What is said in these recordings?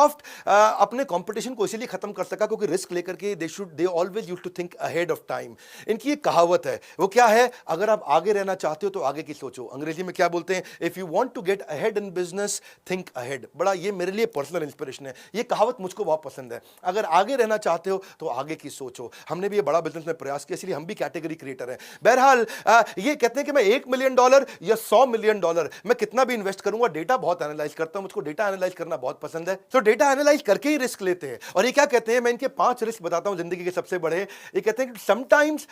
Microsoft अपने competition को इसीलिए खत्म कर सका क्योंकि रिस्क लेकर के they always used to think ahead of time. इनकी एक कहावत है, वो क्या है, अगर आप आगे रहना चाहते हो तो आगे की सोचो। अंग्रेजी में क्या बोलते हैं, if you want to get ahead in business think ahead. बड़ा ये मेरे लिए पर्सनल इंस्पिरेशन है, ये कहावत मुझको बहुत पसंद है। अगर आगे रहना चाहते हो तो आगे की सोचो। हमने भी ये बड़ा बिजनेस में प्रयास किया, इसलिए हम भी कैटेगरी क्रिएटर हैं। बहरहाल ये कहते हैं कि मैं $1 मिलियन या $100 मिलियन मैं कितना भी इन्वेस्ट करूंगा, डेटा बहुत एनालाइज करता हूं, मुझको डेटा एनालाइज करना बहुत पसंद है। तो डेटा एनालाइज करके ही रिस्क लेते हैं। और ये क्या कहते हैं, मैं इनके 5 रिस्क बताता हूं जिंदगी के सबसे बड़े। ये कहते हैं कि sometimes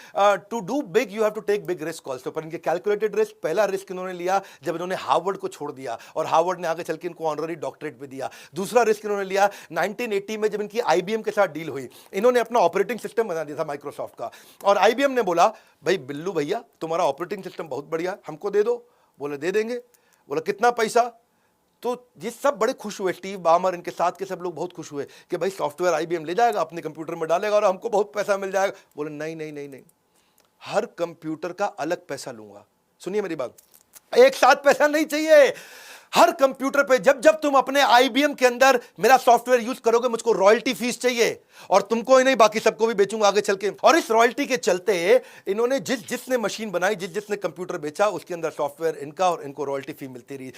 to do big you have to take big risk also. पर इनके कैलकुलेटेड रिस्क, पहला रिस्क इन्होंने लिया जब इन्होंने हार्वर्ड को छोड़ दिया और हार्वर्ड ने आगे चल के इनको ऑनररी डॉक्टरेट भी दिया। दूसरा रिस्क इन्होंने लिया 1980 में जब इनकी आईबीएम के साथ डील हुई। इन्होंने अपना ऑपरेटिंग सिस्टम बना दिया था माइक्रोसॉफ्ट का, और आईबीएम ने बोला, भाई बिल्लू भैया तुम्हारा ऑपरेटिंग सिस्टम बहुत बढ़िया, हमको दे दो। बोले दे देंगे। बोला कितना पैसा? तो ये सब बड़े खुश हुए, स्टीव बामर, इनके साथ के सब लोग बहुत खुश हुए कि भाई सॉफ्टवेयर आईबीएम ले जाएगा, अपने कंप्यूटर में डालेगा और हमको बहुत पैसा मिल जाएगा। बोले नहीं नहीं नहीं नहीं, हर कंप्यूटर का अलग पैसा लूंगा। सुनिए मेरी बात, एक साथ पैसा नहीं चाहिए। हर कंप्यूटर पे जब जब तुम अपने आईबीएम के अंदर मेरा सॉफ्टवेयर यूज करोगे, मुझको रॉयल्टी फीस चाहिए, और तुमको ही नहीं बाकी सबको भी बेचूंगा आगे चल के। और इस रॉयल्टी के चलते इन्होंने जिसने मशीन बनाई, जिसने कंप्यूटर बेचा, उसके अंदर सॉफ्टवेयर इनका और इनको रॉयल्टी फी मिलती रही।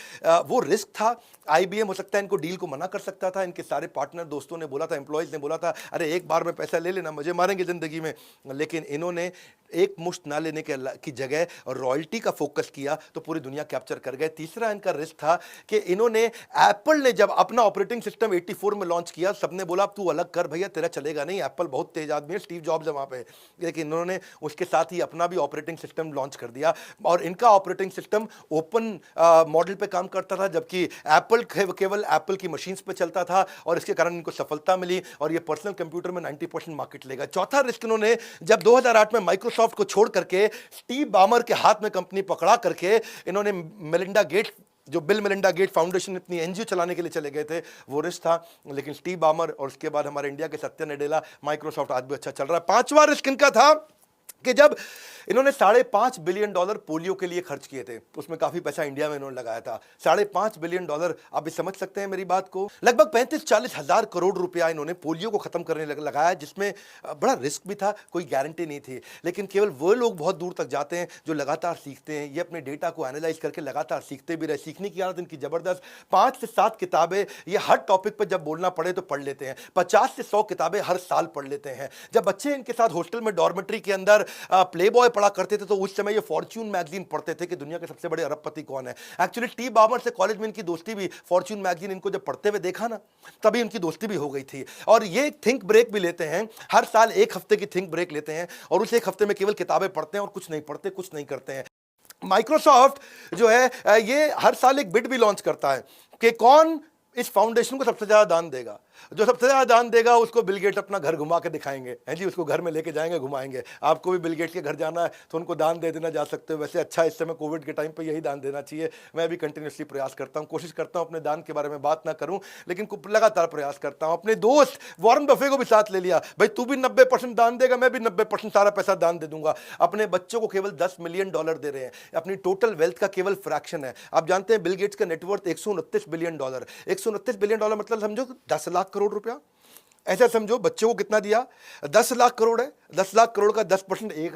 वो रिस्क था। आईबीएम हो सकता है इनको डील को मना कर सकता था। इनके सारे पार्टनर दोस्तों ने बोला था, एम्प्लॉयज ने बोला था, अरे एक बार में पैसा ले लेना, मजे मारेंगे जिंदगी में। लेकिन इन्होंने एक मुश्त ना लेने की जगह रॉयल्टी का फोकस किया तो पूरी दुनिया कैप्चर कर गए। तीसरा इनका रिस्क था कि इन्होंने, एप्पल ने जब अपना ऑपरेटिंग सिस्टम 84 में लॉन्च किया, सबने बोला तू अलग कर भैया, तेरा चलेगा नहीं, एप्पल बहुत तेज आदमी है, स्टीव जॉब्स है वहां पे। लेकिन इन्होंने उसके साथ ही अपना भी ऑपरेटिंग सिस्टम लॉन्च कर दिया, और इनका ऑपरेटिंग सिस्टम ओपन मॉडल पे काम करता था, जबकि एप्पल केवल एप्पल की मशीन्स पे चलता था, और इसके कारण इनको सफलता मिली, और ये पर्सनल कंप्यूटर में 90% मार्केट लेगा। चौथा रिस्क इन्होंने, जब 2008 में माइक्रोसॉफ्ट को छोड़ करके स्टीव बामर के हाथ में कंपनी पकड़ा करके इन्होंने मेलिंडा गेट्स, जो बिल मेलिंडा गेट फाउंडेशन इतनी एनजीओ चलाने के लिए चले गए थे, वो रिस्क था। लेकिन स्टीव बामर और उसके बाद हमारे इंडिया के सत्या नडेला, माइक्रोसॉफ्ट आज भी अच्छा चल रहा है। पांचवा रिस्क इनका था कि जब इन्होंने $5.5 बिलियन पोलियो के लिए खर्च किए थे, उसमें काफी पैसा इंडिया में इन्होंने लगाया था। $5.5 बिलियन, आप भी समझ सकते हैं मेरी बात को। लगभग 35-40 हजार करोड़ रुपया इन्होंने पोलियो को खत्म करने लगाया, जिसमें बड़ा रिस्क भी था, कोई गारंटी नहीं थी। लेकिन केवल वो लोग बहुत दूर तक जाते हैं जो लगातार सीखते हैं। ये अपने डेटा को एनालाइज करके लगातार सीखते भी रहे। सीखने की आदत इनकी जबरदस्त। 5 से 7 किताबें ये हर टॉपिक पर जब बोलना पड़े तो पढ़ लेते हैं। 50 से 100 किताबें हर साल पढ़ लेते हैं। जब बच्चे इनके साथ हॉस्टल में डॉर्मेट्री के अंदर प्ले बॉय पढ़ा करते थे, तो उस समय ये फॉर्च्यून मैगजीन पढ़ते थे कि दुनिया के सबसे बड़े अरबपति कौन है। एक्चुअली टी बामर से कॉलेज में इनकी दोस्ती भी, फॉर्च्यून मैगजीन इनको जब पढ़ते हुए देखा ना, तभी इनकी दोस्ती भी हो गई थी। और ये थिंक ब्रेक भी लेते हैं, हर साल 1 हफ्ते की थिंक ब्रेक लेते हैं, और उस 1 हफ्ते में केवल किताबें पढ़ते हैं और कुछ नहीं पढ़ते, कुछ नहीं करते हैं। माइक्रोसॉफ्ट जो है ये हर साल एक बिड भी लॉन्च करता है कि कौन इस फाउंडेशन को सबसे ज्यादा दान देगा। जो सबसे ज्यादा दान देगा उसको बिल गेट्स अपना घर घुमा के दिखाएंगे, हैं जी, उसको घर में लेके जाएंगे, घुमाएंगे। आपको भी बिल गेट्स के घर जाना है तो उनको दान दे देना जा सकते हो। वैसे अच्छा, इस समय कोविड के टाइम पे यही दान देना चाहिए। मैं भी कंटिन्यूसली प्रयास करता हूँ, कोशिश करता हूँ अपने दान के बारे में बात ना करूँ, लेकिन लगातार प्रयास करता हूँ। अपने दोस्त वॉरेन बफे को भी साथ ले लिया, भाई तू भी 90% दान देगा, मैं भी 90% सारा पैसा दान दे दूंगा। अपने बच्चों को केवल $10 मिलियन दे रहे हैं, अपनी टोटल वेल्थ का केवल फ्रैक्शन है। आप जानते हैं बिल गेट्स का नेटवर्थ $129 बिलियन। $129 बिलियन मतलब समझो 10 लाख करोड़ रुपया। ऐसा समझो बच्चों को कितना दिया, 10 लाख करोड़ है, 10 लाख करोड़ का 10% 1 लाख।